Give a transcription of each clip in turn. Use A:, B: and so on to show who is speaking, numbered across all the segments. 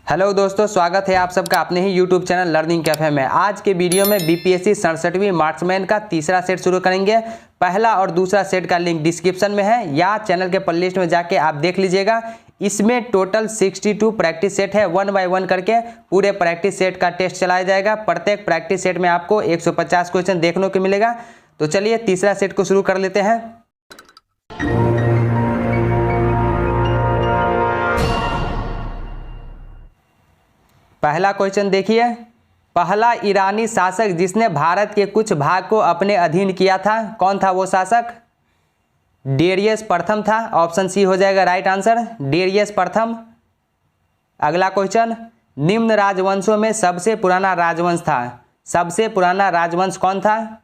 A: Hello दोस्तों, स्वागत है आप सबका अपने ही यूट्यूब चैनल लर्निंग कैफे में। आज के वीडियो में बीपीएससी 67वीं मार्क्समैन का तीसरा सेट शुरू करेंगे। पहला और दूसरा सेट का लिंक डिस्क्रिप्शन में है या चैनल के प्लेलिस्ट में जाके आप देख लीजिएगा। इसमें टोटल 62 प्रैक्टिस सेट है। 1 बाय 1 करके पूरे प्रैक्टिस सेट का टेस्ट चलाया जाएगा। प्रत्येक प्रैक्टिस सेट में आपको 150 क्वेश्चन देखने को मिलेगा। तो चलिए तीसरा सेट को शुरू कर लेते हैं। पहला क्वेश्चन देखिए, पहला ईरानी शासक जिसने भारत के कुछ भाग को अपने अधीन किया था, कौन था वो शासक? डेरियस प्रथम था। ऑप्शन सी हो जाएगा राइट आंसर, डेरियस प्रथम। अगला क्वेश्चन, निम्न राजवंशों में सबसे पुराना राजवंश था, सबसे पुराना राजवंश कौन था?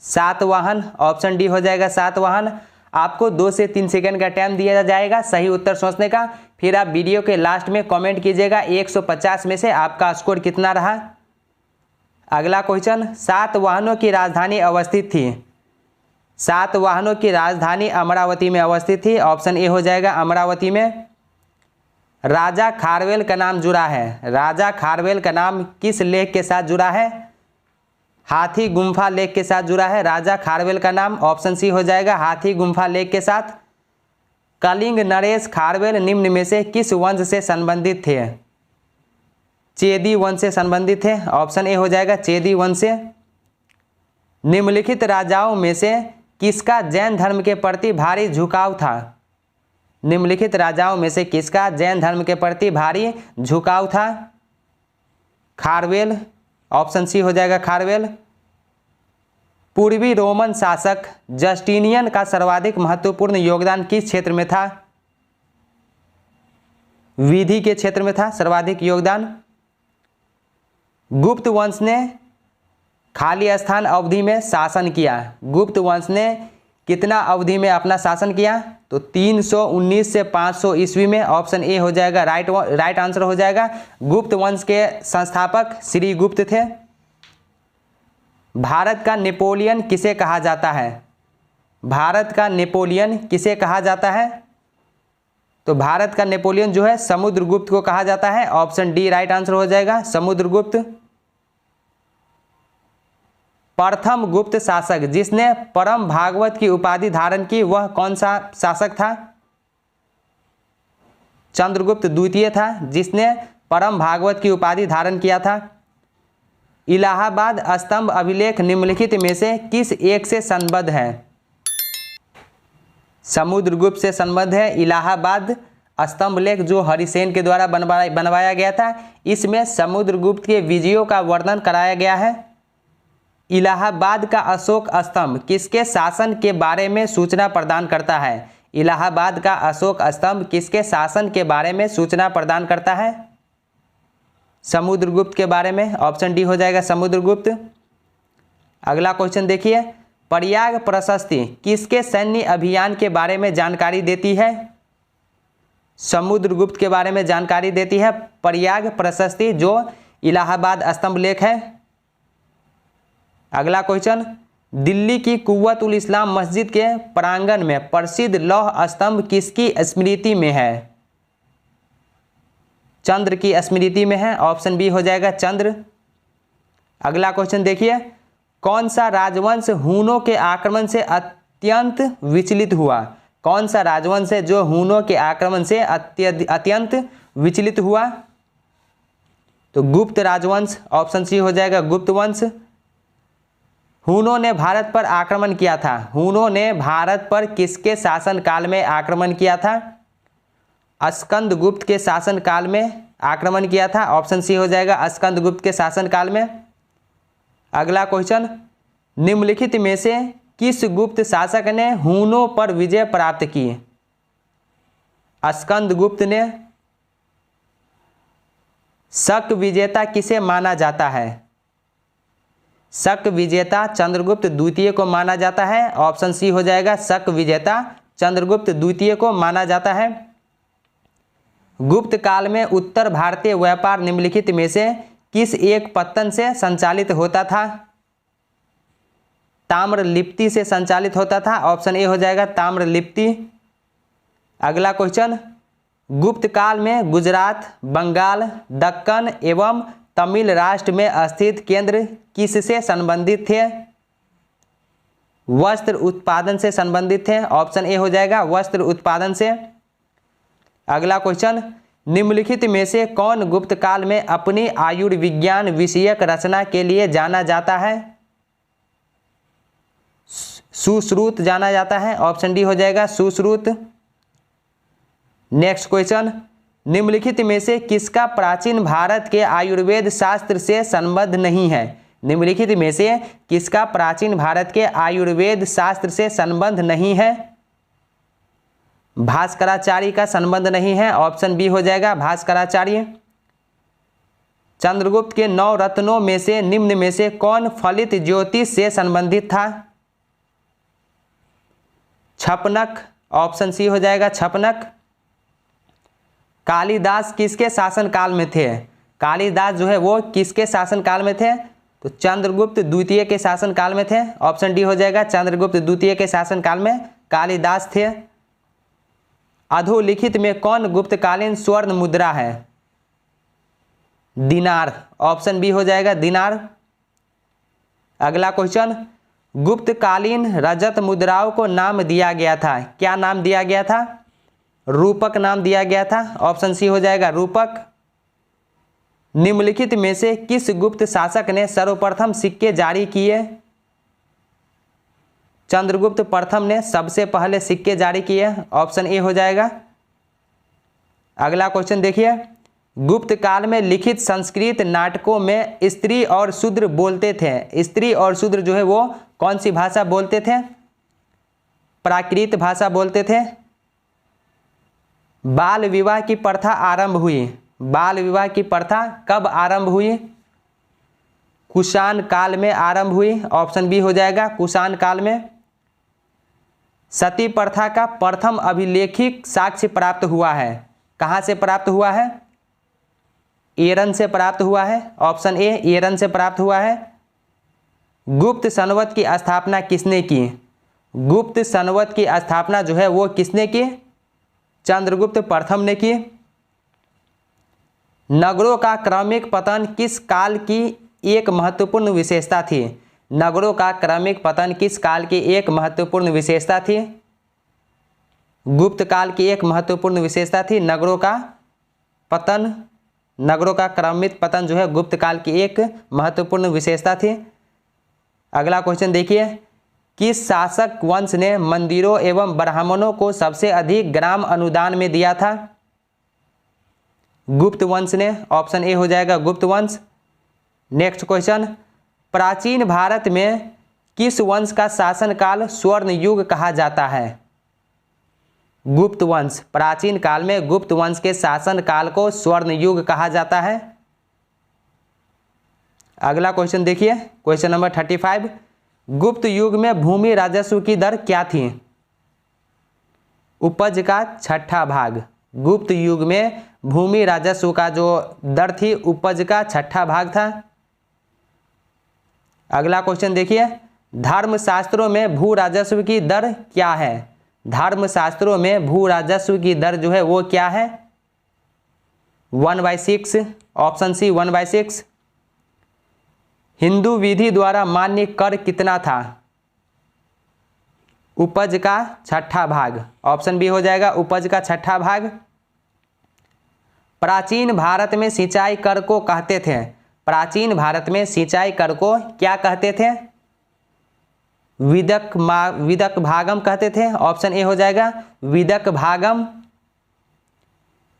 A: सातवाहन। ऑप्शन डी हो जाएगा सातवाहन। आपको 2 से 3 सेकंड का टाइम दिया जाएगा सही उत्तर सोचने का। फिर आप वीडियो के लास्ट में कमेंट कीजिएगा 150 में से आपका स्कोर कितना रहा। अगला क्वेश्चन, सातवाहनों की राजधानी अवस्थित थी, सातवाहनों की राजधानी अमरावती में अवस्थित थी। ऑप्शन ए हो जाएगा अमरावती में। राजा खारवेल का नाम जुड़ा है, राजा खारवेल का नाम किस लेख के साथ जुड़ा है? हाथी गुम्फा लेक के साथ जुड़ा है राजा खारवेल का नाम। ऑप्शन सी हो जाएगा हाथी गुम्फा लेक के साथ। कलिंग नरेश खारवेल निम्न में से किस वंश से संबंधित थे? चेदी वंश से संबंधित थे। ऑप्शन ए हो जाएगा चेदी वंश से। निम्नलिखित राजाओं में से किसका जैन धर्म के प्रति भारी झुकाव था? निम्नलिखित राजाओं में से किसका जैन धर्म के प्रति भारी झुकाव था? खारवेल। ऑप्शन सी हो जाएगा खारवेल। पूर्वी रोमन शासक जस्टिनियन का सर्वाधिक महत्वपूर्ण योगदान किस क्षेत्र में था? विधि के क्षेत्र में था सर्वाधिक योगदान। गुप्त वंश ने खाली स्थान अवधि में शासन किया, गुप्त वंश ने कितना अवधि में अपना शासन किया? तो 319 से 500 ईस्वी में। ऑप्शन ए हो जाएगा राइट आंसर हो जाएगा। गुप्त वंश के संस्थापक श्री गुप्त थे। भारत का नेपोलियन किसे कहा जाता है? भारत का नेपोलियन किसे कहा जाता है? तो भारत का नेपोलियन जो है समुद्रगुप्त को कहा जाता है। ऑप्शन डी राइट आंसर हो जाएगा समुद्रगुप्त। प्रथम गुप्त शासक जिसने परम भागवत की उपाधि धारण की वह कौन सा शासक था? चंद्रगुप्त द्वितीय था जिसने परम भागवत की उपाधि धारण किया था। इलाहाबाद स्तंभ अभिलेख निम्नलिखित में से किस एक से संबद्ध है? समुद्रगुप्त से संबद्ध है इलाहाबाद स्तंभ लेख जो हरिसेन के द्वारा बनवाया गया था। इसमें समुद्रगुप्त के विजयों का वर्णन कराया गया है। इलाहाबाद का अशोक स्तंभ किसके शासन के बारे में सूचना प्रदान करता है? इलाहाबाद का अशोक स्तंभ किसके शासन के बारे में सूचना प्रदान करता है? समुद्रगुप्त के बारे में। ऑप्शन डी हो जाएगा समुद्रगुप्त। अगला क्वेश्चन देखिए, प्रयाग प्रशस्ति किसके सैन्य अभियान के बारे में जानकारी देती है? समुद्रगुप्त के बारे में जानकारी देती है प्रयाग प्रशस्ति जो इलाहाबाद स्तंभ लेख है। अगला क्वेश्चन, दिल्ली की कुव्वतुल इस्लाम मस्जिद के प्रांगण में प्रसिद्ध लौह स्तंभ किसकी स्मृति में है? चंद्र की स्मृति में है। ऑप्शन बी हो जाएगा चंद्र। अगला क्वेश्चन देखिए, कौन सा राजवंश हूनों के आक्रमण से अत्यंत विचलित हुआ? कौन सा राजवंश है जो हूनों के आक्रमण से अत्यंत विचलित हुआ? तो गुप्त राजवंश। ऑप्शन सी हो जाएगा गुप्त वंश। हूनों ने भारत पर आक्रमण किया था, हूनों ने भारत पर किसके शासन काल में आक्रमण किया था? स्कंदगुप्त के शासन काल में आक्रमण किया था। ऑप्शन सी हो जाएगा स्कंदगुप्त के शासन काल में। अगला क्वेश्चन, निम्नलिखित में से किस गुप्त शासक ने हूनों पर विजय प्राप्त की? स्कंदगुप्त ने। शक विजेता किसे माना जाता है? शक विजेता चंद्रगुप्त द्वितीय को माना जाता है। ऑप्शन सी हो जाएगा शक विजेता चंद्रगुप्त द्वितीय को माना जाता है। गुप्त काल में उत्तर भारतीय व्यापार निम्नलिखित में से किस एक पत्तन से संचालित होता था? ताम्रलिप्ति से संचालित होता था। ऑप्शन ए हो जाएगा ताम्रलिप्ति। अगला क्वेश्चन, गुप्त काल में गुजरात, बंगाल, दक्कन एवं तमिल राष्ट्र में स्थित केंद्र किससे संबंधित थे? वस्त्र उत्पादन से संबंधित थे। ऑप्शन ए हो जाएगा वस्त्र उत्पादन से। अगला क्वेश्चन, निम्नलिखित में से कौन गुप्त काल में अपनी आयुर्विज्ञान विषयक रचना के लिए जाना जाता है? सुश्रुत जाना जाता है। ऑप्शन डी हो जाएगा सुश्रुत। नेक्स्ट क्वेश्चन, निम्नलिखित में से किसका प्राचीन भारत के आयुर्वेद शास्त्र से संबंध नहीं है? निम्नलिखित में से किसका प्राचीन भारत के आयुर्वेद शास्त्र से संबंध नहीं है? भास्कराचार्य का संबंध नहीं है। ऑप्शन बी हो जाएगा भास्कराचार्य। चंद्रगुप्त के 9 रत्नों में से निम्न में से कौन फलित ज्योतिष से संबंधित था? छपनक। ऑप्शन सी हो जाएगा छपनक। कालिदास किसके शासन काल में थे? कालिदास जो है वो किसके शासन काल में थे? तो चंद्रगुप्त द्वितीय के शासन काल में थे। ऑप्शन डी हो जाएगा चंद्रगुप्त द्वितीय के शासन काल में कालिदास थे। अधोलिखित में कौन गुप्तकालीन स्वर्ण मुद्रा है? दिनार। ऑप्शन बी हो जाएगा दिनार। अगला क्वेश्चन, गुप्तकालीन रजत मुद्राओं को नाम दिया गया था। क्या नाम दिया गया था? रूपक नाम दिया गया था। ऑप्शन सी हो जाएगा रूपक। निम्नलिखित में से किस गुप्त शासक ने सर्वप्रथम सिक्के जारी किए? चंद्रगुप्त प्रथम ने सबसे पहले सिक्के जारी किए। ऑप्शन ए हो जाएगा। अगला क्वेश्चन देखिए, गुप्त काल में लिखित संस्कृत नाटकों में स्त्री और शूद्र बोलते थे। स्त्री और शूद्र जो है वो कौन सी भाषा बोलते थे? प्राकृत भाषा बोलते थे। बाल विवाह की प्रथा आरंभ हुई। बाल विवाह की प्रथा कब आरंभ हुई? कुषाण काल में आरंभ हुई। ऑप्शन बी हो जाएगा कुषाण काल में। सती प्रथा का प्रथम अभिलेखित साक्ष्य प्राप्त हुआ है। कहाँ से प्राप्त हुआ है? एरन से प्राप्त हुआ है। ऑप्शन ए एरन से प्राप्त हुआ है। गुप्त संवत की स्थापना किसने की? गुप्त संवत की स्थापना जो है वो किसने की? चंद्रगुप्त प्रथम ने की। नगरों का क्रमिक पतन किस काल की एक महत्वपूर्ण विशेषता थी? नगरों का क्रमिक पतन किस काल की एक महत्वपूर्ण विशेषता थी? गुप्त काल की एक महत्वपूर्ण विशेषता थी नगरों का पतन। नगरों का क्रमिक पतन जो है गुप्त काल की एक महत्वपूर्ण विशेषता थी। अगला क्वेश्चन देखिए, किस शासक वंश ने मंदिरों एवं ब्राह्मणों को सबसे अधिक ग्राम अनुदान में दिया था? गुप्त वंश ने। ऑप्शन ए हो जाएगा गुप्त वंश। नेक्स्ट क्वेश्चन, प्राचीन भारत में किस वंश का शासनकाल स्वर्ण युग कहा जाता है? गुप्त वंश। प्राचीन काल में गुप्त वंश के शासन काल को स्वर्ण युग कहा जाता है। अगला क्वेश्चन देखिए, क्वेश्चन नंबर 35, गुप्त युग में भूमि राजस्व की दर क्या थी? उपज का छठा भाग। गुप्त युग में भूमि राजस्व का जो दर थी उपज का छठा भाग था। अगला क्वेश्चन देखिए, धर्मशास्त्रों में भू राजस्व की दर क्या है? धर्मशास्त्रों में भू राजस्व की दर जो है वो क्या है? 1/6। Option C 1/6। हिंदू विधि द्वारा मान्य कर कितना था? उपज का छठा भाग। ऑप्शन बी हो जाएगा उपज का छठा भाग। प्राचीन भारत में सिंचाई कर को कहते थे। प्राचीन भारत में सिंचाई कर को क्या कहते थे? विदक भागम कहते थे। ऑप्शन ए हो जाएगा विदक भागम।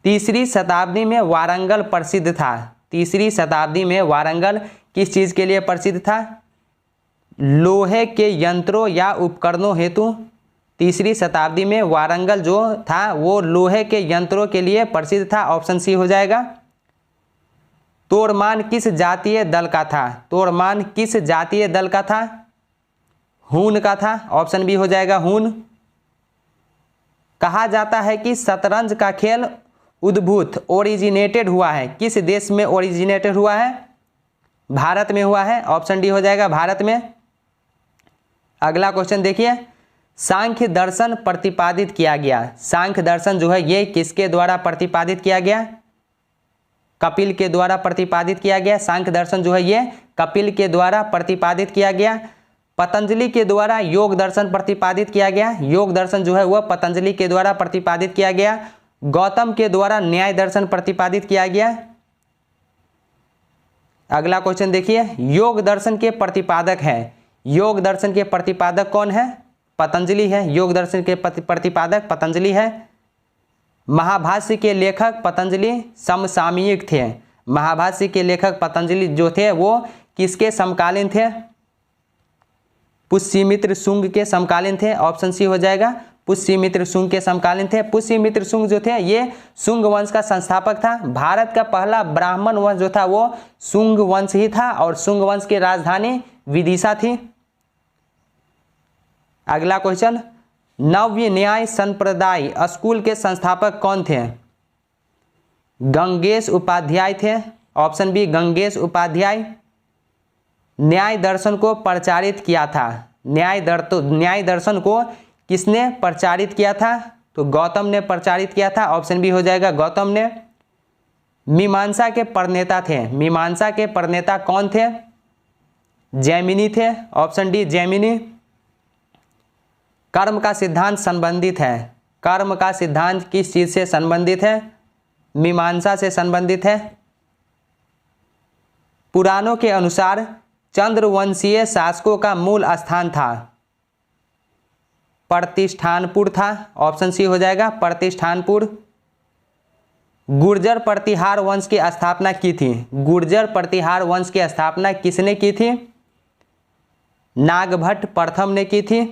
A: 3री शताब्दी में वारंगल प्रसिद्ध था। 3री शताब्दी में वारंगल किस चीज़ के लिए प्रसिद्ध था? लोहे के यंत्रों या उपकरणों हेतु 3री शताब्दी में वारंगल जो था वो लोहे के यंत्रों के लिए प्रसिद्ध था। ऑप्शन सी हो जाएगा। तोड़मान किस जातीय दल का था? तोड़मान किस जातीय दल का था? हून का था। ऑप्शन बी हो जाएगा हून। कहा जाता है कि शतरंज का खेल उद्भूत ओरिजिनेटेड हुआ है। किस देश में ओरिजिनेटेड हुआ है? भारत में हुआ है। ऑप्शन डी हो जाएगा भारत में। अगला क्वेश्चन देखिए, सांख्य दर्शन प्रतिपादित किया गया। सांख्य दर्शन जो है ये किसके द्वारा प्रतिपादित किया गया? कपिल के द्वारा प्रतिपादित किया गया। सांख्य दर्शन जो है ये कपिल के द्वारा प्रतिपादित किया गया। पतंजलि के द्वारा योग दर्शन प्रतिपादित किया गया। योग दर्शन जो है वह पतंजलि के द्वारा प्रतिपादित किया गया। गौतम के द्वारा न्याय दर्शन प्रतिपादित किया गया। अगला क्वेश्चन देखिए, योग दर्शन के प्रतिपादक हैं। योग दर्शन के प्रतिपादक कौन है? पतंजलि है। योग दर्शन के प्रतिपादक पतंजलि है। महाभाष्य के लेखक पतंजलि समसामयिक थे। महाभाष्य के लेखक पतंजलि जो थे वो किसके समकालीन थे? पुष्यमित्र शुंग के समकालीन थे। ऑप्शन सी हो जाएगा, पुष्यमित्र शुंग के समकालीन थे। पुष्यमित्र शुंग जो थे ये शुंग वंश का संस्थापक था। भारत का पहला ब्राह्मण वंश जो था वो शुंग वंश ही था और शुंग वंश की राजधानी विदिशा थी। अगला क्वेश्चन, नव्य न्याय संप्रदाय स्कूल के संस्थापक कौन थे? गंगेश उपाध्याय थे। Option B Gangesh Upadhyay. न्याय दर्शन को प्रचारित किया था। न्याय दर्शन को किसने प्रचारित किया था? तो गौतम ने प्रचारित किया था। ऑप्शन बी हो जाएगा गौतम ने। मीमांसा के प्रणेता थे। मीमांसा के प्रणेता कौन थे? जैमिनी थे। Option D Jaimini. कर्म का सिद्धांत संबंधित है। कर्म का सिद्धांत किस चीज से संबंधित है? मीमांसा से संबंधित है। पुराणों के अनुसार चंद्रवंशीय शासकों का मूल स्थान था प्रतिष्ठानपुर था। ऑप्शन सी हो जाएगा प्रतिष्ठानपुर। गुर्जर प्रतिहार वंश की स्थापना की थी। गुर्जर प्रतिहार वंश की स्थापना किसने की थी? नागभट्ट प्रथम ने की थी।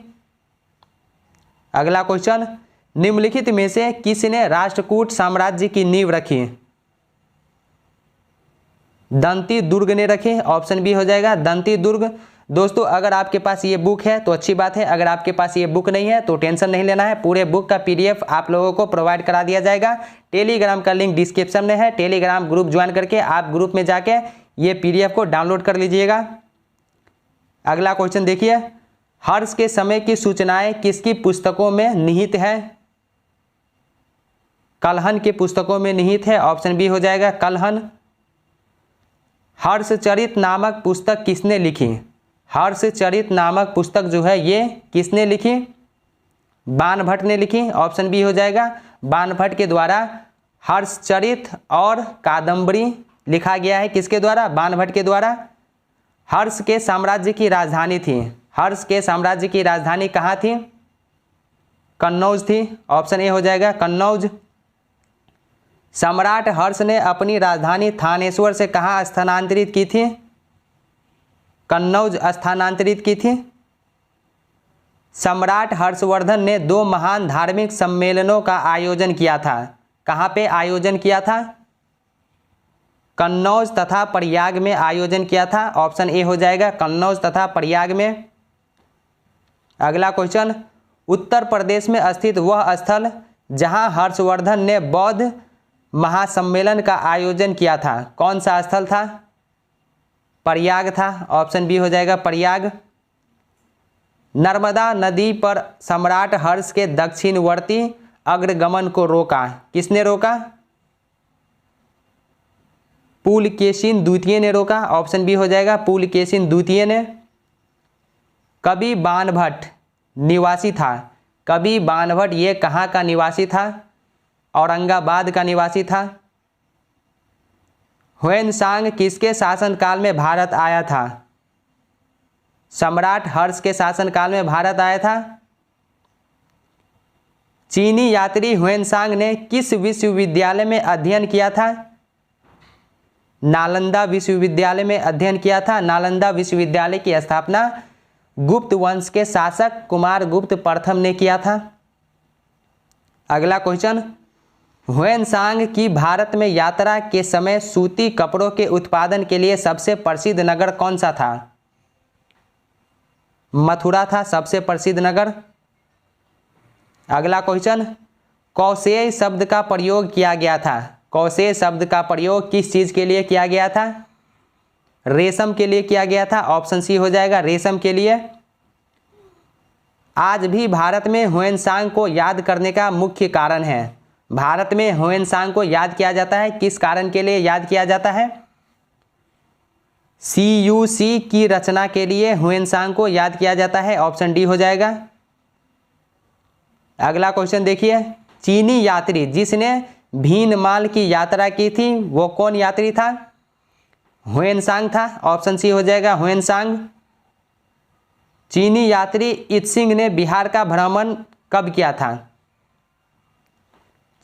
A: अगला क्वेश्चन, निम्नलिखित में से किसने राष्ट्रकूट साम्राज्य की नींव रखी? दंती दुर्ग ने रखी। ऑप्शन बी हो जाएगा दंती दुर्ग। दोस्तों अगर आपके पास ये बुक है तो अच्छी बात है, अगर आपके पास ये बुक नहीं है तो टेंशन नहीं लेना है। पूरे बुक का पीडीएफ आप लोगों को प्रोवाइड करा दिया जाएगा। टेलीग्राम का लिंक डिस्क्रिप्शन में है। टेलीग्राम ग्रुप ज्वाइन करके आप ग्रुप में जाके ये पीडीएफ को डाउनलोड कर लीजिएगा। अगला क्वेश्चन देखिए, हर्ष के समय की सूचनाएं किसकी पुस्तकों में निहित है? कलहन की पुस्तकों में निहित है। ऑप्शन बी हो जाएगा कलहन। हर्षचरित नामक पुस्तक किसने लिखी? हर्षचरित नामक पुस्तक जो है ये किसने लिखी? बाणभट्ट ने लिखी। ऑप्शन बी हो जाएगा बाणभट्ट के द्वारा हर्षचरित और कादंबरी लिखा गया है। किसके द्वारा? बाणभट्ट के द्वारा। हर्ष के साम्राज्य की राजधानी थी। हर्ष के साम्राज्य की राजधानी कहाँ थी? कन्नौज थी। ऑप्शन ए हो जाएगा कन्नौज। सम्राट हर्ष ने अपनी राजधानी थानेश्वर से कहाँ स्थानांतरित की थी? कन्नौज स्थानांतरित की थी। सम्राट हर्षवर्धन ने 2 महान धार्मिक सम्मेलनों का आयोजन किया था। कहाँ पे आयोजन किया था? कन्नौज तथा प्रयाग में आयोजन किया था। ऑप्शन ए हो जाएगा कन्नौज तथा प्रयाग में। अगला क्वेश्चन, उत्तर प्रदेश में स्थित वह स्थल जहां हर्षवर्धन ने बौद्ध महासम्मेलन का आयोजन किया था, कौन सा स्थल था? प्रयाग था। ऑप्शन बी हो जाएगा प्रयाग। नर्मदा नदी पर सम्राट हर्ष के दक्षिणवर्ती अग्रगमन को रोका। किसने रोका? पुलकेशिन द्वितीय ने रोका। ऑप्शन बी हो जाएगा पुलकेशिन द्वितीय ने। कवि बाणभट्ट निवासी था। कवि बाणभट्ट ये कहाँ का निवासी था? औरंगाबाद का निवासी था। ह्वेनसांग किसके शासनकाल में भारत आया था? सम्राट हर्ष के शासनकाल में भारत आया था। चीनी यात्री ह्वेनसांग ने किस विश्वविद्यालय में अध्ययन किया था? नालंदा विश्वविद्यालय में अध्ययन किया था। नालंदा विश्वविद्यालय की स्थापना गुप्त वंश के शासक कुमार गुप्त प्रथम ने किया था। अगला क्वेश्चन, ह्वेनसांग की भारत में यात्रा के समय सूती कपड़ों के उत्पादन के लिए सबसे प्रसिद्ध नगर कौन सा था? मथुरा था सबसे प्रसिद्ध नगर। अगला क्वेश्चन, कौशेय शब्द का प्रयोग किया गया था। कौशेय शब्द का प्रयोग किस चीज के लिए किया गया था? रेशम के लिए किया गया था। ऑप्शन सी हो जाएगा रेशम के लिए। आज भी भारत में ह्वेनसांग को याद करने का मुख्य कारण है। भारत में ह्वेनसांग को याद किया जाता है, किस कारण के लिए याद किया जाता है? CUC की रचना के लिए ह्वेनसांग को याद किया जाता है। ऑप्शन डी हो जाएगा। अगला क्वेश्चन देखिए, चीनी यात्री जिसने भीनमाल की यात्रा की थी वो कौन यात्री था? ह्वेनसांग था। ऑप्शन सी हो जाएगा, ह्वेनसांग। चीनी यात्री इत्सिंग ने बिहार का भ्रमण कब किया था?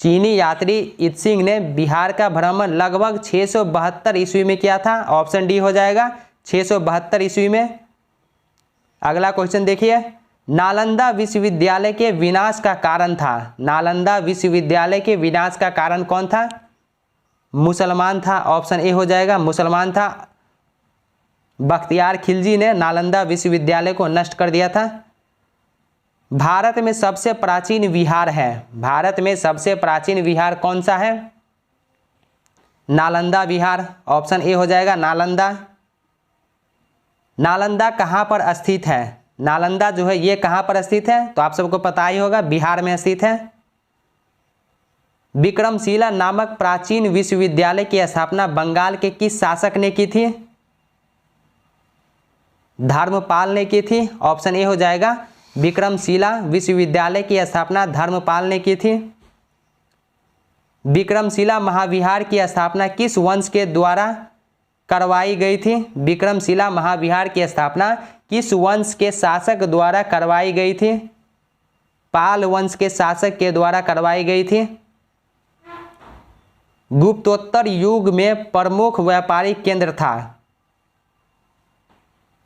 A: चीनी यात्री इत्सिंग ने बिहार का भ्रमण लगभग 672 ईस्वी में किया था। ऑप्शन डी हो जाएगा, 672 ईस्वी में। अगला क्वेश्चन देखिए, नालंदा विश्वविद्यालय के विनाश का कारण था। नालंदा विश्वविद्यालय के विनाश का कारण कौन था? मुसलमान था। ऑप्शन ए हो जाएगा, मुसलमान था। बख्तियार खिलजी ने नालंदा विश्वविद्यालय को नष्ट कर दिया था। भारत में सबसे प्राचीन विहार है। भारत में सबसे प्राचीन विहार कौन सा है? नालंदा विहार। ऑप्शन ए हो जाएगा, नालंदा। नालंदा कहाँ पर स्थित है? नालंदा जो है ये कहाँ पर स्थित है? तो आप सबको पता ही होगा, बिहार में स्थित है। विक्रमशिला नामक प्राचीन विश्वविद्यालय की स्थापना बंगाल के किस शासक ने की थी? धर्मपाल ने की थी। ऑप्शन ए हो जाएगा, विक्रमशिला विश्वविद्यालय की स्थापना धर्मपाल ने की थी। विक्रमशिला महाविहार की स्थापना किस वंश के द्वारा करवाई गई थी? विक्रमशिला महाविहार की स्थापना किस वंश के शासक द्वारा करवाई गई थी? पाल वंश के शासक के द्वारा करवाई गई थी। गुप्तोत्तर युग में प्रमुख व्यापारिक केंद्र था?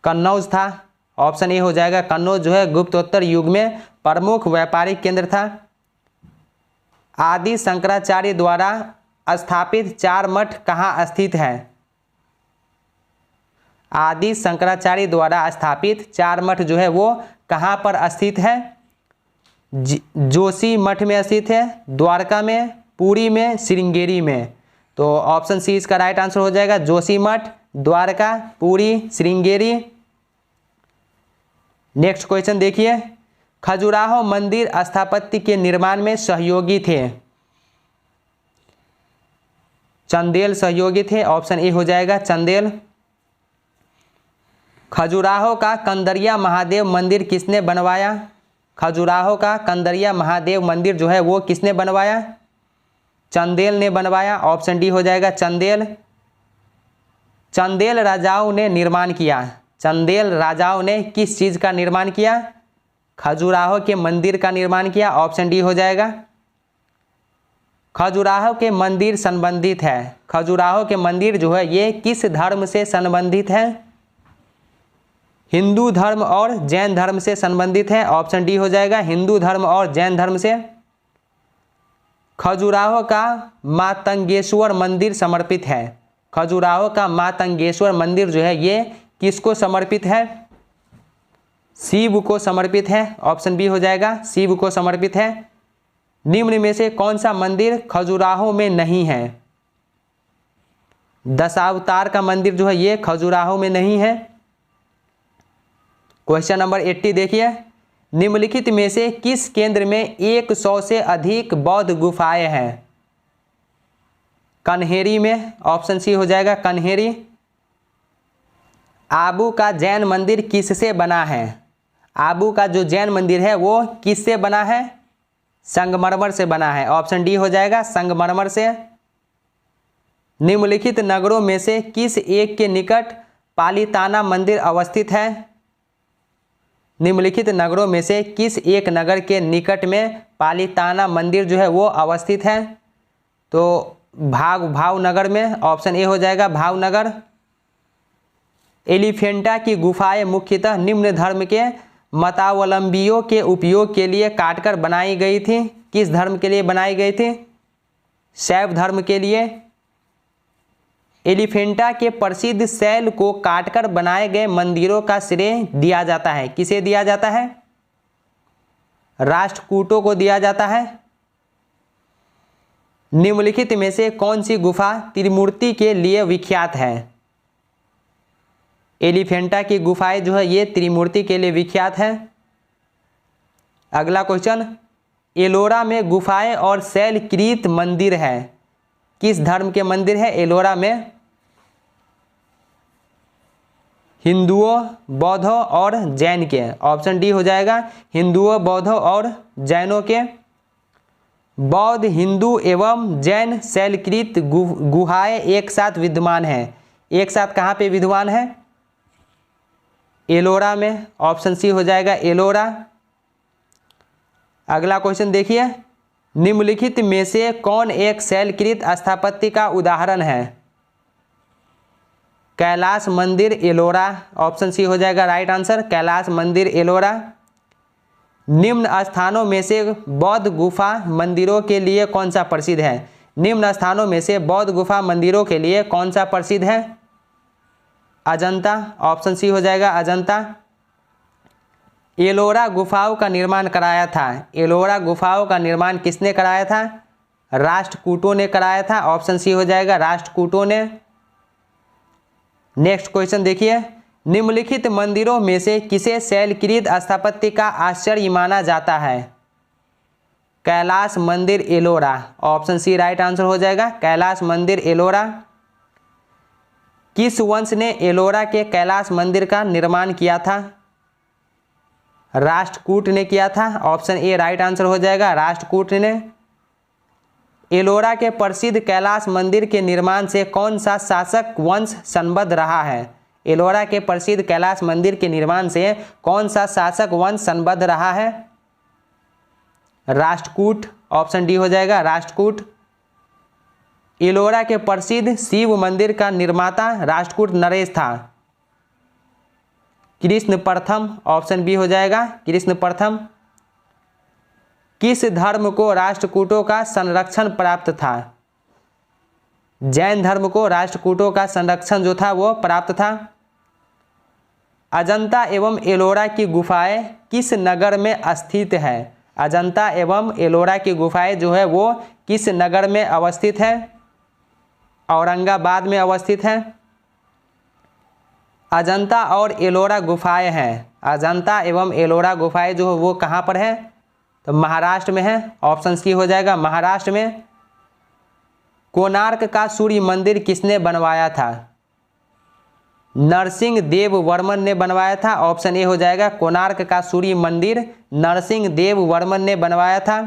A: कन्नौज था। ऑप्शन ए हो जाएगा, कन्नौज जो है गुप्तोत्तर युग में प्रमुख व्यापारिक केंद्र था। आदि शंकराचार्य द्वारा स्थापित 4 मठ कहाँ स्थित है? आदि शंकराचार्य द्वारा स्थापित 4 मठ जो है वो कहाँ पर स्थित है? जोशी मठ में स्थित है, द्वारका में, पुरी में, श्रृंगेरी में। तो ऑप्शन सी इसका राइट आंसर हो जाएगा, जोशी मठ, द्वारका, पुरी, श्रृंगेरी। नेक्स्ट क्वेश्चन देखिए, खजुराहो मंदिर स्थापत्य के निर्माण में सहयोगी थे? चंदेल सहयोगी थे। ऑप्शन ए हो जाएगा, चंदेल। खजुराहो का कंदरिया महादेव मंदिर किसने बनवाया? खजुराहो का कंदरिया महादेव मंदिर जो है वो किसने बनवाया? चंदेल ने बनवाया। ऑप्शन डी हो जाएगा, चंदेल। चंदेल राजाओं ने निर्माण किया। चंदेल राजाओं ने किस चीज़ का निर्माण किया? खजुराहो के मंदिर का निर्माण किया। ऑप्शन डी हो जाएगा। खजुराहो के मंदिर संबंधित है। खजुराहो के मंदिर जो है ये किस धर्म से संबंधित है? हिंदू धर्म और जैन धर्म से संबंधित है। ऑप्शन डी हो जाएगा, हिंदू धर्म और जैन धर्म से। खजुराहो का मातंगेश्वर मंदिर समर्पित है। खजुराहो का मातंगेश्वर मंदिर जो है ये किसको समर्पित है? शिव को समर्पित है। ऑप्शन बी हो जाएगा, शिव को समर्पित है। निम्न में से कौन सा मंदिर खजुराहो में नहीं है? दशावतार का मंदिर जो है ये खजुराहो में नहीं है। क्वेश्चन नंबर 80 देखिए, निम्नलिखित में से किस केंद्र में 100 से अधिक बौद्ध गुफाएं हैं? कन्हेरी में। ऑप्शन सी हो जाएगा, कन्हेरी। आबू का जैन मंदिर किससे बना है? आबू का जो जैन मंदिर है वो किससे बना है? संगमरमर से बना है। ऑप्शन डी हो जाएगा, संगमरमर से। निम्नलिखित नगरों में से किस एक के निकट पालीताना मंदिर अवस्थित है? निम्नलिखित नगरों में से किस एक नगर के निकट में पालीताना मंदिर जो है वो अवस्थित है? तो भावनगर में। ऑप्शन ए हो जाएगा, भावनगर। एलिफेंटा की गुफाएं मुख्यतः निम्न धर्म के मतावलंबियों के उपयोग के लिए काटकर बनाई गई थी। किस धर्म के लिए बनाई गई थी? शैव धर्म के लिए। एलिफेंटा के प्रसिद्ध शैल को काटकर बनाए गए मंदिरों का श्रेय दिया जाता है। किसे दिया जाता है? राष्ट्रकूटों को दिया जाता है। निम्नलिखित में से कौन सी गुफा त्रिमूर्ति के लिए विख्यात है? एलिफेंटा की गुफाएं जो है ये त्रिमूर्ति के लिए विख्यात है। अगला क्वेश्चन, एलोरा में गुफाएं और शैलकृत मंदिर है, किस धर्म के मंदिर है एलोरा में? हिंदुओं, बौद्धों और जैन के। ऑप्शन डी हो जाएगा, हिंदुओं, बौद्धों और जैनों के। बौद्ध, हिंदू एवं जैन शैलकृत गुहाएं एक साथ विद्यमान हैं। एक साथ कहाँ पे विद्यमान है? एलोरा में। ऑप्शन सी हो जाएगा एलोरा। अगला क्वेश्चन देखिए, निम्नलिखित में से कौन एक शैलकृत स्थापत्य का उदाहरण है? कैलाश मंदिर एलोरा। ऑप्शन सी हो जाएगा राइट आंसर, कैलाश मंदिर एलोरा। निम्न स्थानों में से बौद्ध गुफा मंदिरों के लिए कौन सा प्रसिद्ध है? निम्न स्थानों में से बौद्ध गुफा मंदिरों के लिए कौन सा प्रसिद्ध है? अजंता। ऑप्शन सी हो जाएगा अजंता। एलोरा गुफाओं का निर्माण कराया था, एलोरा गुफाओं का निर्माण किसने कराया था? राष्ट्रकूटों ने कराया था। ऑप्शन सी हो जाएगा राष्ट्रकूटों ने। नेक्स्ट क्वेश्चन देखिए, निम्नलिखित मंदिरों में से किसे शैलकृत स्थापत्य का आश्चर्य माना जाता है? कैलाश मंदिर Ellora. Option C right answer हो जाएगा, कैलाश मंदिर एलोरा। किस वंश ने एलोरा के कैलाश मंदिर का निर्माण किया था? राष्ट्रकूट ने किया था। ऑप्शन ए राइट आंसर हो जाएगा, राष्ट्रकूट ने। एलोरा के प्रसिद्ध कैलाश मंदिर के निर्माण से कौन सा शासक वंश संबद्ध रहा है? एलोरा के प्रसिद्ध कैलाश मंदिर के निर्माण से कौन सा शासक वंश संबद्ध रहा है? राष्ट्रकूट। ऑप्शन डी हो जाएगा राष्ट्रकूट। एलोरा के प्रसिद्ध शिव मंदिर का निर्माता राष्ट्रकूट नरेश था। कृष्ण प्रथम। ऑप्शन बी हो जाएगा कृष्ण प्रथम। किस धर्म को राष्ट्रकूटों का संरक्षण प्राप्त था? जैन धर्म को राष्ट्रकूटों का संरक्षण जो था वो प्राप्त था। अजंता एवं एलोरा की गुफाएं किस नगर में स्थित है? अजंता एवं एलोरा की गुफाएं जो है वो किस नगर में अवस्थित है? औरंगाबाद में अवस्थित है। अजंता और एलोरा गुफाएं हैं, अजंता एवं एलोरा गुफाएं जो वो कहाँ पर है? तो महाराष्ट्र में है। ऑप्शन सी हो जाएगा महाराष्ट्र में। कोणार्क का सूर्य मंदिर किसने बनवाया था? नरसिंह देव वर्मन ने बनवाया था। ऑप्शन ए हो जाएगा, कोणार्क का सूर्य मंदिर नरसिंह देव वर्मन ने बनवाया था।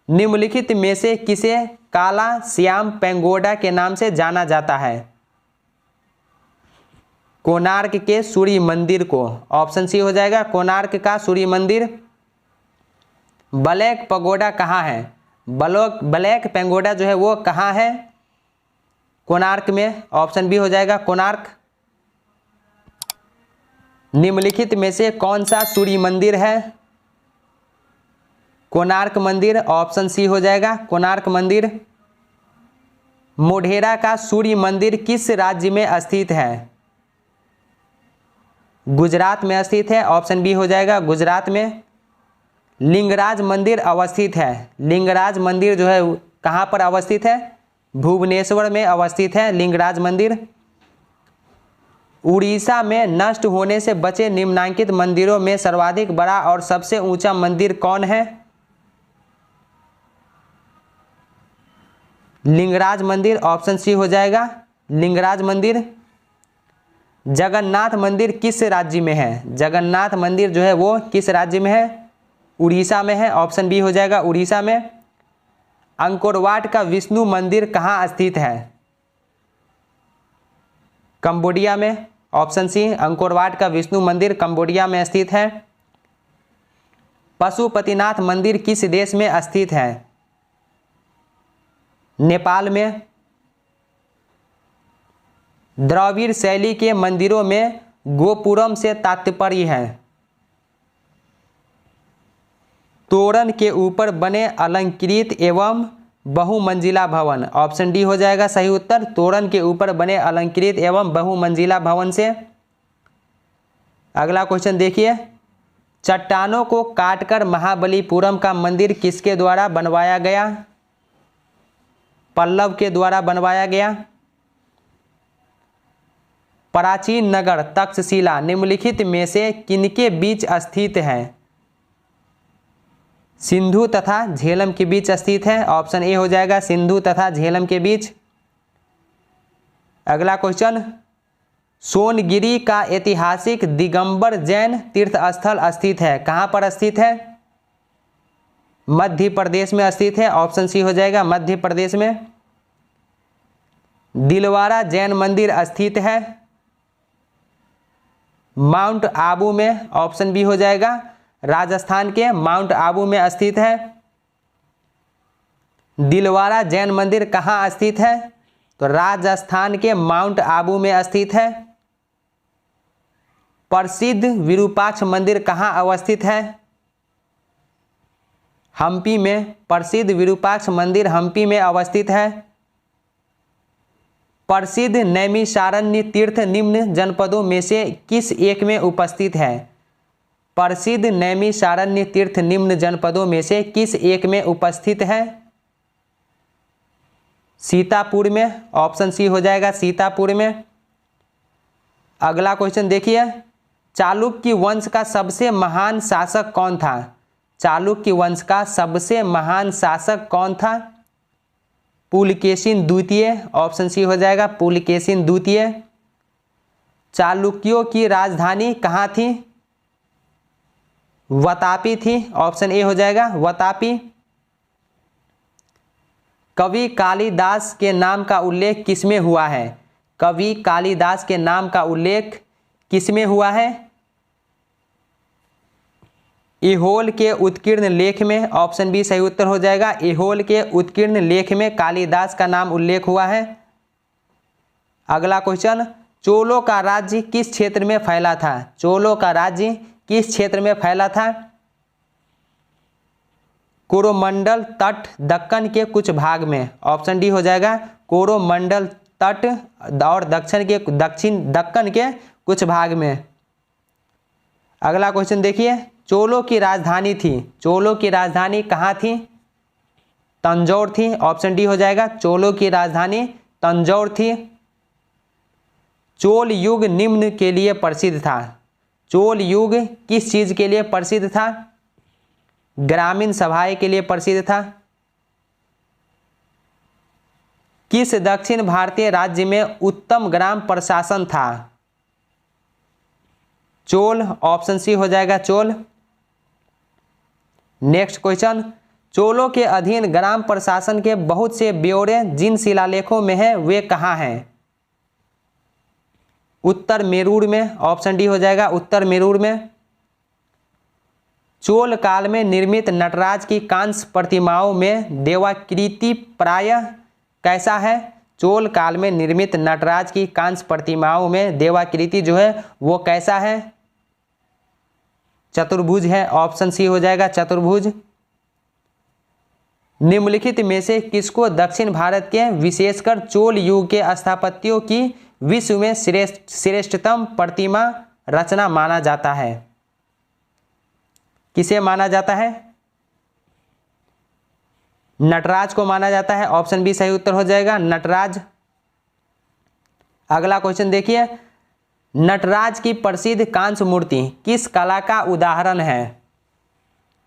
A: निम्नलिखित में से किसे काला श्याम पेगोडा के नाम से जाना जाता है? कोणार्क के सूर्य मंदिर को। ऑप्शन सी हो जाएगा कोणार्क का सूर्य मंदिर। ब्लैक पगोडा कहाँ है? ब्लैक पेगोडा जो है वो कहाँ है? कोणार्क में। ऑप्शन बी हो जाएगा कोणार्क। निम्नलिखित में से कौन सा सूर्य मंदिर है? कोणार्क मंदिर। ऑप्शन सी हो जाएगा कोणार्क मंदिर। मोढेरा का सूर्य मंदिर किस राज्य में स्थित है? गुजरात में स्थित है। ऑप्शन बी हो जाएगा गुजरात में। लिंगराज मंदिर अवस्थित है, लिंगराज मंदिर जो है कहाँ पर अवस्थित है? भुवनेश्वर में अवस्थित है लिंगराज मंदिर। उड़ीसा में नष्ट होने से बचे निम्नांकित मंदिरों में सर्वाधिक बड़ा और सबसे ऊंचा मंदिर कौन है? लिंगराज मंदिर। ऑप्शन सी हो जाएगा लिंगराज मंदिर। जगन्नाथ मंदिर किस राज्य में है? जगन्नाथ मंदिर जो है वो किस राज्य में है? उड़ीसा में है। ऑप्शन बी हो जाएगा उड़ीसा में। अंकोरवाट का विष्णु मंदिर कहाँ स्थित है? कंबोडिया में। ऑप्शन सी अंकोरवाट का विष्णु मंदिर कंबोडिया में स्थित है। पशुपतिनाथ मंदिर किस देश में स्थित है? नेपाल में। द्रविड़ शैली के मंदिरों में गोपुरम से तात्पर्य है तोरण के ऊपर बने अलंकृत एवं बहुमंजिला भवन। ऑप्शन डी हो जाएगा सही उत्तर, तोरण के ऊपर बने अलंकृत एवं बहुमंजिला भवन से। अगला क्वेश्चन देखिए, चट्टानों को काटकर महाबलीपुरम का मंदिर किसके द्वारा बनवाया गया? पल्लव के द्वारा बनवाया गया। प्राचीन नगर तक्षशिला निम्नलिखित में से किनके बीच स्थित है? सिंधु तथा झेलम के बीच स्थित है। ऑप्शन ए हो जाएगा सिंधु तथा झेलम के बीच। अगला क्वेश्चन, सोनगिरी का ऐतिहासिक दिगंबर जैन तीर्थ स्थल स्थित है। कहाँ पर स्थित है? मध्य प्रदेश में स्थित है। ऑप्शन सी हो जाएगा मध्य प्रदेश में। दिलवारा जैन मंदिर स्थित है माउंट आबू में। ऑप्शन बी हो जाएगा राजस्थान के माउंट आबू में स्थित है। दिलवारा जैन मंदिर कहाँ स्थित है? तो राजस्थान के माउंट आबू में स्थित है। प्रसिद्ध विरूपाक्ष मंदिर कहाँ अवस्थित है? हम्पी में। प्रसिद्ध विरूपाक्ष मंदिर हम्पी में अवस्थित है। प्रसिद्ध नैमिषारण्य तीर्थ निम्न जनपदों में से किस एक में उपस्थित है? प्रसिद्ध नैमिषारण्य तीर्थ निम्न जनपदों में से किस एक में उपस्थित है? सीतापुर में। ऑप्शन सी हो जाएगा सीतापुर में। अगला क्वेश्चन देखिए, चालुक्य वंश का सबसे महान शासक कौन था? चालुक्य वंश का सबसे महान शासक कौन था? पुलकेशिन द्वितीय। ऑप्शन सी हो जाएगा पुलकेशिन द्वितीय। चालुक्यों की राजधानी कहाँ थी? वतापी थी। ऑप्शन ए हो जाएगा वतापी। कवि कालिदास के नाम का उल्लेख किसमें हुआ है? कवि कालिदास के नाम का उल्लेख किसमें हुआ है? ऐहोल के उत्कीर्ण लेख में। ऑप्शन बी सही उत्तर हो जाएगा। ऐहोल के उत्कीर्ण लेख में कालिदास का नाम उल्लेख हुआ है। अगला क्वेश्चन, चोलों का राज्य किस क्षेत्र में फैला था? चोलों का राज्य किस क्षेत्र में फैला था? कोरोमंडल तट दक्कन के कुछ भाग में। ऑप्शन डी हो जाएगा कोरोमंडल तट और दक्षिण दक्कन के कुछ भाग में। अगला क्वेश्चन देखिए, चोलों की राजधानी थी। चोलों की राजधानी कहाँ थी? तंजौर थी। ऑप्शन डी हो जाएगा चोलों की राजधानी तंजौर थी। चोल युग निम्न के लिए प्रसिद्ध था। चोल युग किस चीज के लिए प्रसिद्ध था? ग्रामीण सभाएं के लिए प्रसिद्ध था। किस दक्षिण भारतीय राज्य में उत्तम ग्राम प्रशासन था? चोल। ऑप्शन सी हो जाएगा चोल। नेक्स्ट क्वेश्चन, चोलों के अधीन ग्राम प्रशासन के बहुत से ब्यौरे जिन शिलालेखों में हैं वे कहाँ हैं? उत्तर मेरूर में। ऑप्शन डी हो जाएगा उत्तर मेरूर में। चोल काल में निर्मित नटराज की कांस्य प्रतिमाओं में देवाकृति प्रायः कैसा है? चोल काल में निर्मित नटराज की कांस्य प्रतिमाओं में देवाकृति जो है वो कैसा है? चतुर्भुज है। ऑप्शन सी हो जाएगा चतुर्भुज। निम्नलिखित में से किसको दक्षिण भारत के विशेषकर चोल युग के स्थापत्यों की विश्व में श्रेष्ठतम प्रतिमा रचना माना जाता है? किसे माना जाता है? नटराज को माना जाता है। ऑप्शन बी सही उत्तर हो जाएगा नटराज। अगला क्वेश्चन देखिए, नटराज की प्रसिद्ध कांस्य मूर्ति किस कला का उदाहरण है?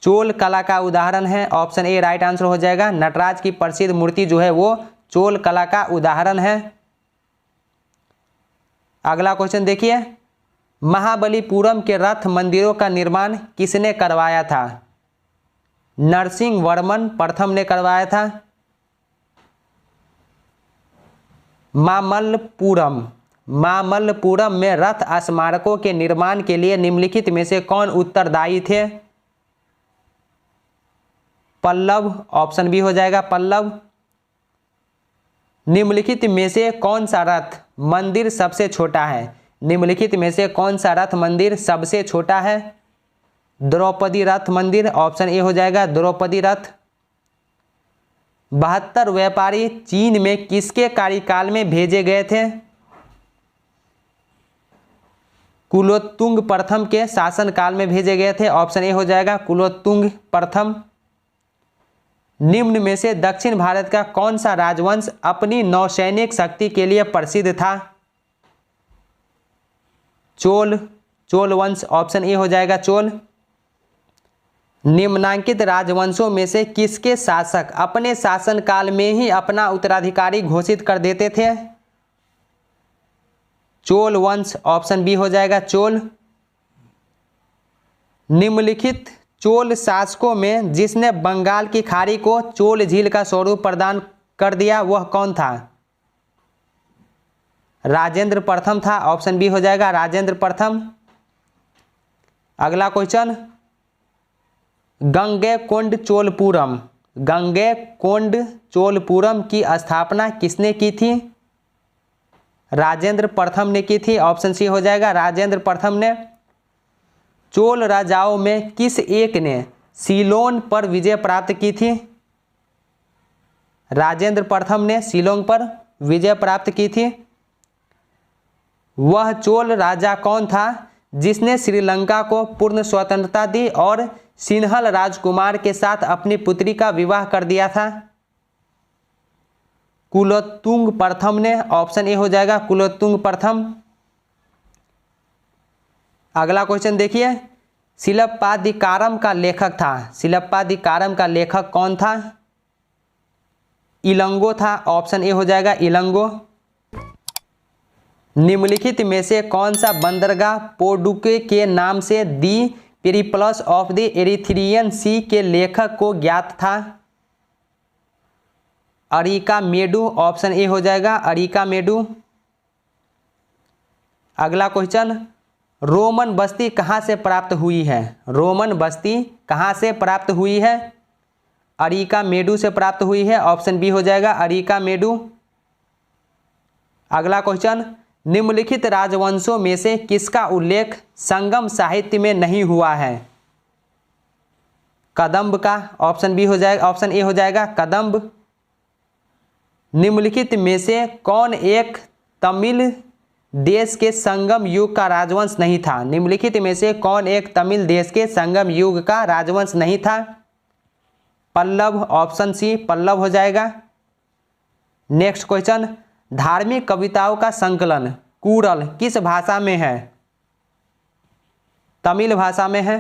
A: चोल कला का उदाहरण है। ऑप्शन ए राइट आंसर हो जाएगा। नटराज की प्रसिद्ध मूर्ति जो है वो चोल कला का उदाहरण है। अगला क्वेश्चन देखिए, महाबलीपुरम के रथ मंदिरों का निर्माण किसने करवाया था? नरसिंह वर्मन प्रथम ने करवाया था। मामल्लपुरम में रथ स्मारकों के निर्माण के लिए निम्नलिखित में से कौन उत्तरदायी थे? पल्लव। ऑप्शन बी हो जाएगा पल्लव। निम्नलिखित में से कौन सा रथ मंदिर सबसे छोटा है? निम्नलिखित में से कौन सा रथ मंदिर सबसे छोटा है? द्रौपदी रथ मंदिर। ऑप्शन ए हो जाएगा द्रौपदी रथ। 72 व्यापारी चीन में किसके कार्यकाल में भेजे गए थे? कुलोत्तुंग प्रथम के शासनकाल में भेजे गए थे। ऑप्शन ए हो जाएगा कुलोत्तुंग प्रथम। निम्न में से दक्षिण भारत का कौन सा राजवंश अपनी नौसैनिक शक्ति के लिए प्रसिद्ध था? चोल वंश। ऑप्शन ए हो जाएगा चोल। निम्नांकित राजवंशों में से किसके शासक अपने शासनकाल में ही अपना उत्तराधिकारी घोषित कर देते थे? चोल वंश, ऑप्शन बी हो जाएगा चोल। निम्नलिखित चोल शासकों में जिसने बंगाल की खाड़ी को चोल झील का स्वरूप प्रदान कर दिया वह कौन था? राजेंद्र प्रथम था, ऑप्शन बी हो जाएगा राजेंद्र प्रथम। अगला क्वेश्चन, गंगैकोंड चोलपुरम, गंगैकोंड चोलपुरम की स्थापना किसने की थी? राजेंद्र प्रथम ने की थी, ऑप्शन सी हो जाएगा राजेंद्र प्रथम ने। चोल राजाओं में किस एक ने सीलोन पर विजय प्राप्त की थी? राजेंद्र प्रथम ने सीलोन पर विजय प्राप्त की थी। वह चोल राजा कौन था जिसने श्रीलंका को पूर्ण स्वतंत्रता दी और सिंहल राजकुमार के साथ अपनी पुत्री का विवाह कर दिया था? कुलोत्तुंग प्रथम ने, ऑप्शन ए हो जाएगा कुलोत्तुंग प्रथम। अगला क्वेश्चन देखिए, शिलप्पाधिकारम का लेखक था, शिलप्पाधिकारम का लेखक कौन था? इलंगो था, ऑप्शन ए हो जाएगा इलंगो। निम्नलिखित में से कौन सा बंदरगाह पोर्टुगे के नाम से दी पेरिप्लस ऑफ द एरिथ्रियन सी के लेखक को ज्ञात था? अरिका मेडू, ऑप्शन ए हो जाएगा अरिका मेडू। अगला क्वेश्चन, रोमन बस्ती कहाँ से प्राप्त हुई है? रोमन बस्ती कहाँ से प्राप्त हुई है? अरिका मेडू से प्राप्त हुई है, ऑप्शन बी हो जाएगा अरिका मेडू। अगला क्वेश्चन, निम्नलिखित राजवंशों में से किसका उल्लेख संगम साहित्य में नहीं हुआ है? कदंब का, ऑप्शन बी हो जाएगा, ऑप्शन ए हो जाएगा कदंब। निम्नलिखित में से कौन एक तमिल देश के संगम युग का राजवंश नहीं था? निम्नलिखित में से कौन एक तमिल देश के संगम युग का राजवंश नहीं था? पल्लव, ऑप्शन सी पल्लव हो जाएगा। नेक्स्ट क्वेश्चन, धार्मिक कविताओं का संकलन कूरल किस भाषा में है? तमिल भाषा में है।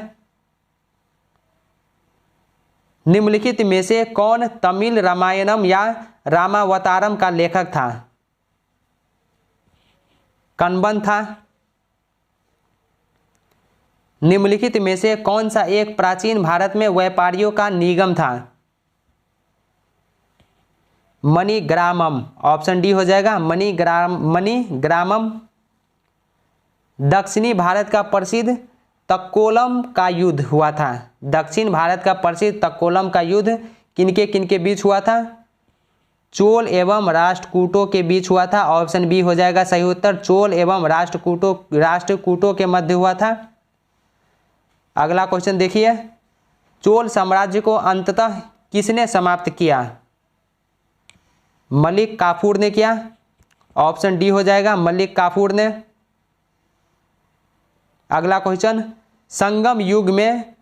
A: निम्नलिखित में से कौन तमिल रामायणम या रामावतारम का लेखक था? कण्वन था। निम्नलिखित में से कौन सा एक प्राचीन भारत में व्यापारियों का निगम था? मणिग्रामम, ऑप्शन डी हो जाएगा मणिग्रामम। दक्षिणी भारत का प्रसिद्ध तक्कोलम का युद्ध हुआ था। दक्षिण भारत का प्रसिद्ध तक्कोलम का युद्ध किनके बीच हुआ था? चोल एवं राष्ट्रकूटों के बीच हुआ था, ऑप्शन बी हो जाएगा सही उत्तर चोल एवं राष्ट्रकूटों के मध्य हुआ था। अगला क्वेश्चन देखिए, चोल साम्राज्य को अंततः किसने समाप्त किया? मलिक काफूर ने किया, ऑप्शन डी हो जाएगा मलिक काफूर ने। अगला क्वेश्चन, संगम युग में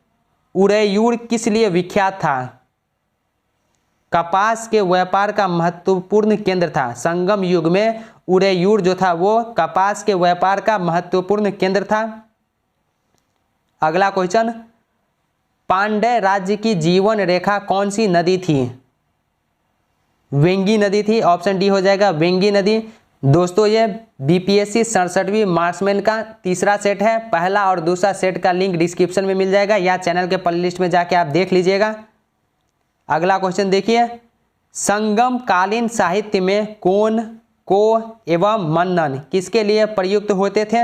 A: उरैयूर किस लिए विख्यात था? कपास के व्यापार का महत्वपूर्ण केंद्र था। संगम युग में उरैयूर जो था वो कपास के व्यापार का महत्वपूर्ण केंद्र था। अगला क्वेश्चन, पांड्य राज्य की जीवन रेखा कौन सी नदी थी? वेंगी नदी थी, ऑप्शन डी हो जाएगा वेंगी नदी। दोस्तों ये बीपीएससी 67वीं मार्क्समैन का तीसरा सेट है। पहला और दूसरा सेट का लिंक डिस्क्रिप्शन में मिल जाएगा या चैनल के प्लेलिस्ट में जाके आप देख लीजिएगा। अगला क्वेश्चन देखिए, संगम कालीन साहित्य में कोन, को एवं मन्नन किसके लिए प्रयुक्त होते थे?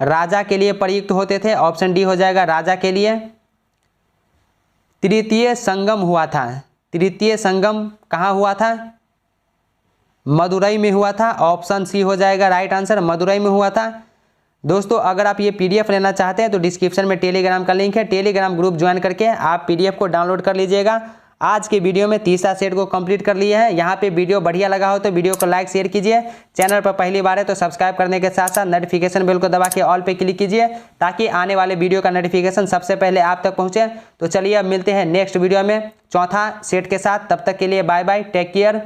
A: राजा के लिए प्रयुक्त होते थे, ऑप्शन डी हो जाएगा राजा के लिए। तृतीय संगम हुआ था, तृतीय संगम कहाँ हुआ था? मदुरई में हुआ था, ऑप्शन सी हो जाएगा राइट आंसर मदुरई में हुआ था। दोस्तों अगर आप ये पीडीएफ लेना चाहते हैं तो डिस्क्रिप्शन में टेलीग्राम का लिंक है, टेलीग्राम ग्रुप ज्वाइन करके आप पीडीएफ को डाउनलोड कर लीजिएगा। आज के वीडियो में तीसरा सेट को कंप्लीट कर लिया है। यहाँ पे वीडियो बढ़िया लगा हो तो वीडियो को लाइक शेयर कीजिए। चैनल पर पहली बार है तो सब्सक्राइब करने के साथ साथ नोटिफिकेशन बेल को दबा के ऑल पे क्लिक कीजिए ताकि आने वाले वीडियो का नोटिफिकेशन सबसे पहले आप तक पहुँचे। तो चलिए अब मिलते हैं नेक्स्ट वीडियो में चौथा सेट के साथ। तब तक के लिए बाय बाय, टेक केयर।